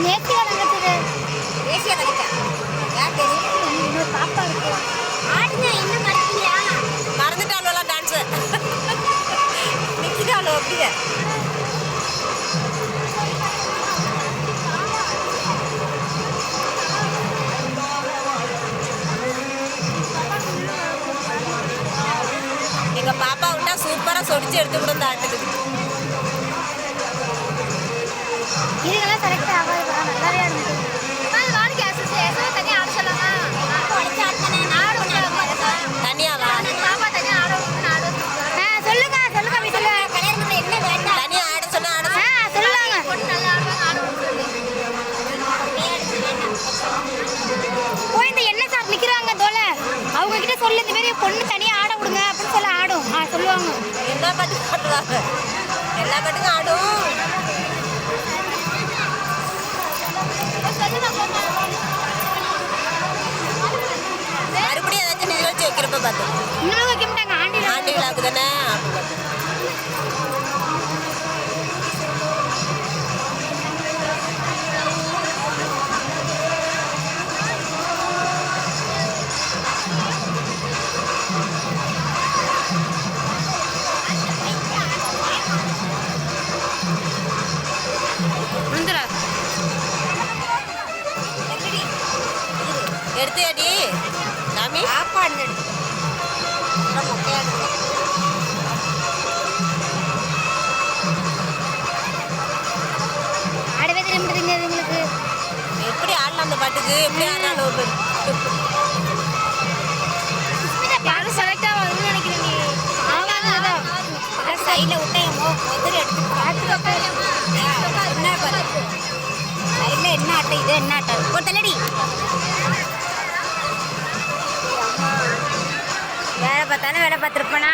நேசியா தங்கச்சிது. நேசியா தங்கச்சா? யார் தெரியும்? இன்னொரு பாப்பா இருக்கு. ஆடுங்க என்ன மறக்கலையா? மறந்துட்டாளோல டான்ஸ். நிக்கிதாளோ அப்படியே. எங்க பாப்பா விட்டா சூப்பரா சொடிச்சு எடுத்து கூட இந்த ஆட்டுக்கு. இதுக்கெல்லாம் செலக்ட் ஆகாது, நல்லாவே ஆடுது. வாடிக்கை தனியாக ஆட சொல்லாமா? தனியாவா? சொல்லுங்க சொல்லுங்க அப்படி சொல்லுங்க. தனியா ஆட சொன்னா ஆட சொல்லுவாங்க. போய் இந்த எண்ணெய் சார் நிற்கிறாங்க தோல, அவங்க கிட்ட சொல்லு இந்த மாதிரி பொண்ணு தனியாக ஆட விடுங்க அப்படின்னு சொல்ல ஆடும். சொல்லுவாங்க. எல்லா பாட்டுக்கும் ஆடுவாங்க, எல்லா பாட்டுக்கும் ஆடும். மறுபடியும் ஏதாச்சும் நிகழ்ச்சி வைக்கிறப்ப பார்த்தோம். இன்னும் வைக்க மாட்டாங்க, ஆண்டி விழாக்கு தானே. எடுத்தியாடி சாமி? சாப்பாடு ஆடவே தெரிய மாட்டேங்குது உங்களுக்கு. எப்படி ஆடலாம் அந்த பாட்டுக்கு? எப்படி ஆடலாம்? யாரும் செலக்ட் ஆகாதுன்னு நினைக்கிறேன். ஆகாதுதான் சைடில் விட்டேன் முதல் எடுத்து என்ன பாரு சைடில் என்ன ஆட்டை இது என்ன ஆட்டை ஒரு தள்ளடி வேலை பார்த்தாலும் வேலை பார்த்துருப்பேனா.